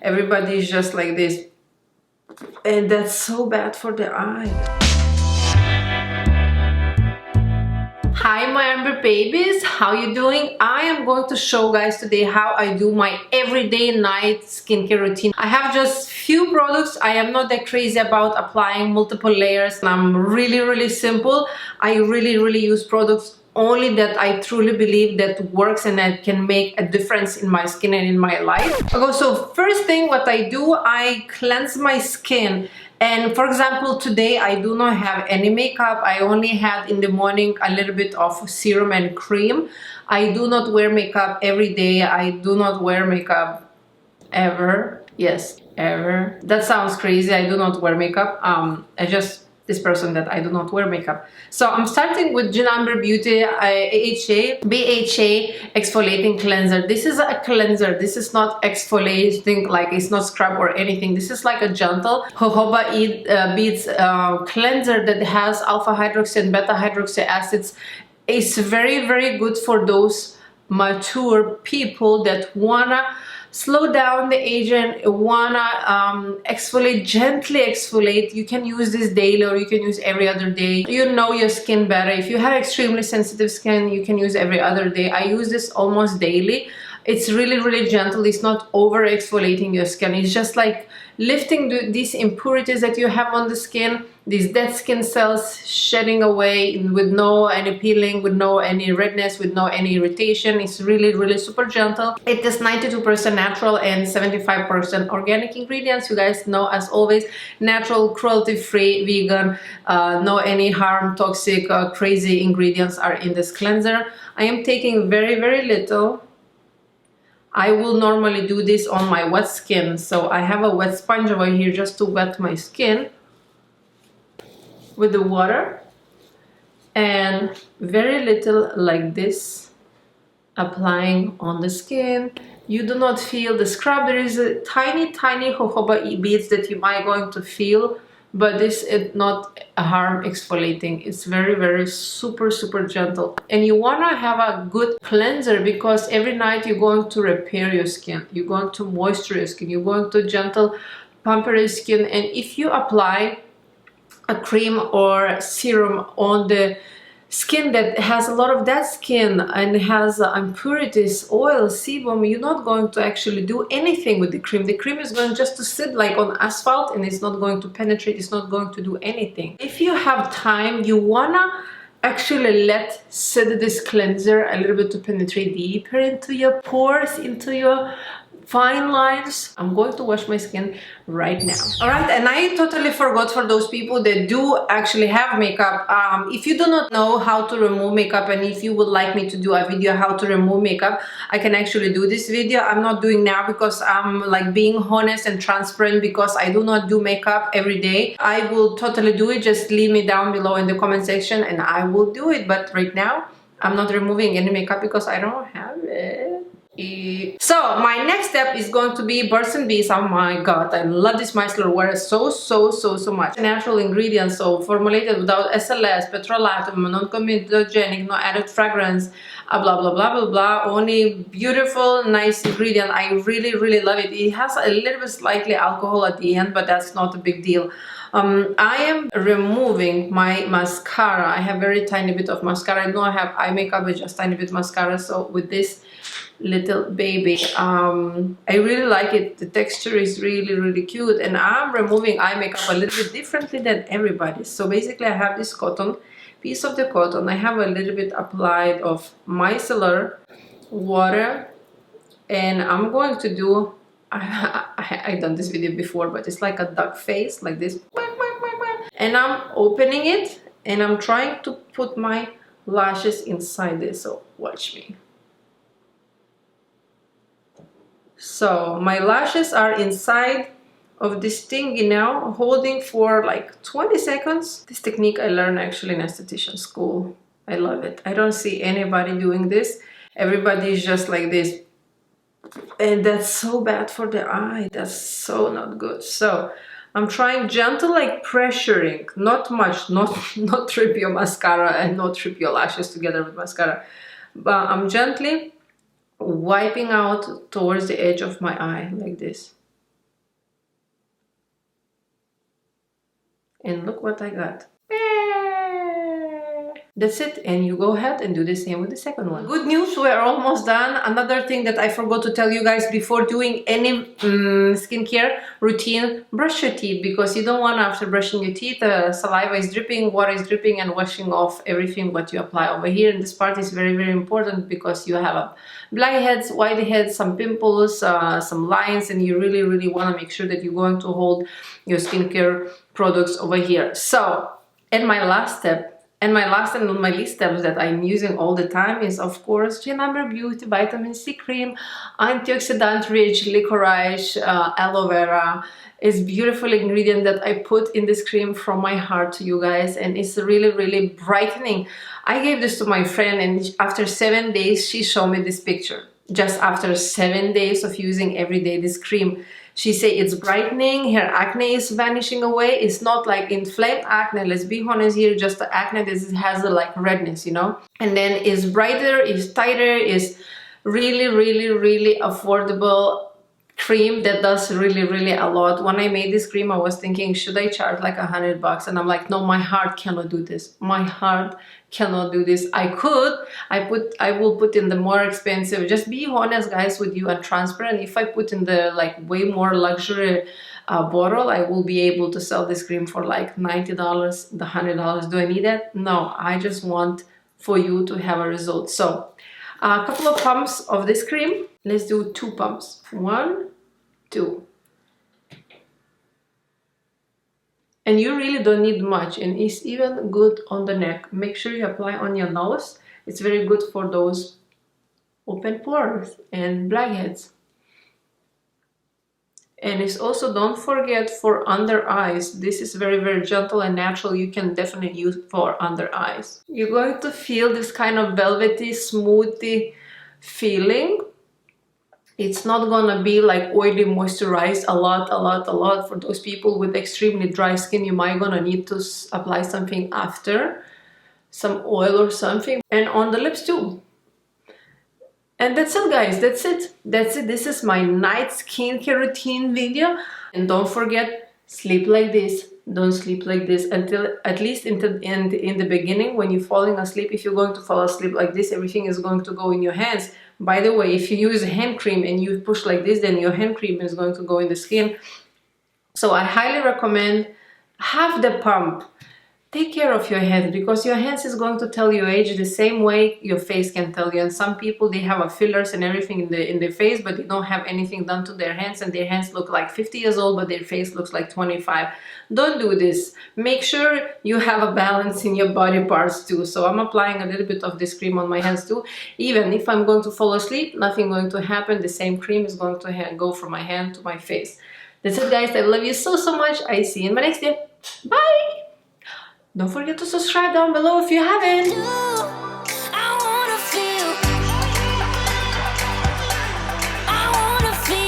Everybody's just like this, and that's so bad for the eye. Hi my amber babies, how you doing? I am going to show guys today how I do my everyday night skincare routine. I have just few products. I am not that crazy about applying multiple layers. I'm really simple. I really use products only that I truly believe that works and that can make a difference in my skin and in my life. Okay, so first thing what I do, I cleanse my skin. And for example, today I do not have any makeup. I only had in the morning a little bit of serum and cream. I do not wear makeup every day. I do not wear makeup ever. Yes, ever. That sounds crazy. I do not wear makeup. I just this person that I do not wear makeup. So I'm starting with Amber Beauty BHA exfoliating cleanser. This is a cleanser. This is not exfoliating, like it's not scrub or anything. This is like a gentle jojoba beads cleanser that has alpha hydroxy and beta hydroxy acids. It's very good for those mature people that wanna slow down the aging, wanna exfoliate, gently exfoliate. You can use this daily or you can use every other day. You know your skin better. If you have extremely sensitive skin, you can use every other day. I use this almost daily. It's really gentle. It's not over exfoliating your skin. It's just like lifting these impurities that you have on the skin, these dead skin cells, shedding away with no any peeling, with no any redness, with no any irritation. It's really super gentle. It is 92% natural and 75% organic ingredients. You guys know, as always, natural, cruelty-free, vegan, no any harm, toxic, crazy ingredients are in this cleanser. I am taking very little. I will normally do this on my wet skin, so I have a wet sponge over here just to wet my skin with the water, and very little like this applying on the skin. You do not feel the scrub. There is a tiny jojoba beads that you might going to feel, but this is not a harm exfoliating. It's very super gentle. And you want to have a good cleanser because every night you're going to repair your skin, you're going to moisture your skin, you're going to gentle pamper your skin. And if you apply a cream or serum on the skin that has a lot of dead skin and has impurities, oil, sebum, you're not going to actually do anything with the cream. The cream is going just to sit like on asphalt and it's not going to penetrate, it's not going to do anything. If you have time, you wanna actually let sit this cleanser a little bit to penetrate deeper into your pores, into your fine lines. I'm going to wash my skin right now. All right, and I totally forgot for those people that do actually have makeup. If you do not know how to remove makeup, and if you would like me to do a video how to remove makeup, I can actually do this video. I'm not doing now because I'm like being honest and transparent, because I do not do makeup every day. I will totally do it. Just leave me down below in the comment section and I will do it. But right now I'm not removing any makeup because I don't have it. So my next step is going to be Birds and Bees. Oh my god, I love this micellar water so much. Natural ingredients, so formulated without SLS, petrolatum, non-comedogenic, no added fragrance, blah. Only beautiful, nice ingredient. I really love it. It has a little bit slightly alcohol at the end, but that's not a big deal. I am removing my mascara. I have very tiny bit of mascara. I don't have eye makeup, but just tiny bit mascara. So with this little baby, I really like it. The texture is really cute, and I'm removing eye makeup a little bit differently than everybody. So basically I have this cotton, piece of the cotton. I have a little bit applied of micellar water, and I'm going to do I've done this video before, but it's like a duck face, like this, and I'm opening it and I'm trying to put my lashes inside this. So watch me. So my lashes are inside of this thing, you know, holding for like 20 seconds. This technique I learned actually in esthetician school. I love it. I don't see anybody doing this. Everybody is just like this. And that's so bad for the eye. That's so not good. So I'm trying gentle, like pressuring, not much, not trip your mascara and not trip your lashes together with mascara. But I'm gently wiping out towards the edge of my eye like this. And look what I got. That's it, and you go ahead and do the same with the second one. Good news, we're almost done. Another thing that I forgot to tell you guys before doing any skincare routine, brush your teeth, because you don't want, after brushing your teeth, saliva is dripping, water is dripping, and washing off everything what you apply over here. And this part is very, very important because you have blackheads, whiteheads, some pimples, some lines, and you really, really want to make sure that you're going to hold your skincare products over here. So, and my last step, and my last and on my least steps that I'm using all the time is, of course, G Beauty Vitamin C Cream, antioxidant rich licorice, aloe vera. It's beautiful ingredient that I put in this cream from my heart to you guys, and it's really, really brightening. I gave this to my friend, and after 7 days, she showed me this picture. Just after 7 days of using every day this cream, she said it's brightening, her acne is vanishing away. It's not like inflamed acne, let's be honest here, just the acne that has the like redness, you know. And then it's brighter, it's tighter, it's really, really, really affordable cream that does really, really a lot. When I made this cream, I was thinking, should I charge like $100? And I'm like, no, my heart cannot do this. My heart cannot do this. I could, I will put in the more expensive, just be honest guys with you and transparent. If I put in the like way more luxury bottle, I will be able to sell this cream for like $90, the $100. Do I need that? No, I just want for you to have a result. So a couple of pumps of this cream. Let's do 2 pumps. 1, 2. And you really don't need much, and it's even good on the neck. Make sure you apply on your nose. It's very good for those open pores and blackheads. And it's also, don't forget, for under eyes. This is very, very gentle and natural. You can definitely use for under eyes. You're going to feel this kind of velvety, smoothy feeling. It's not gonna be like oily, moisturized a lot. For those people with extremely dry skin, you might gonna need to apply something after, some oil or something, and on the lips too. And that's it guys, that's it. This is my night skincare routine video. And don't forget, sleep like this. Don't sleep like this until at least in the beginning when you're falling asleep. If you're going to fall asleep like this, everything is going to go in your hands. By the way, if you use hand cream and you push like this, then your hand cream is going to go in the skin. So I highly recommend have the pump. Take care of your hands, because your hands is going to tell your age the same way your face can tell you. And some people, they have a fillers and everything in their face, but they don't have anything done to their hands, and their hands look like 50 years old, but their face looks like 25. Don't do this. Make sure you have a balance in your body parts too. So I'm applying a little bit of this cream on my hands too. Even if I'm going to fall asleep, nothing going to happen. The same cream is going to go from my hand to my face. That's it guys. I love you so much. I see you in my next video. Bye. Don't forget to subscribe down below if you haven't.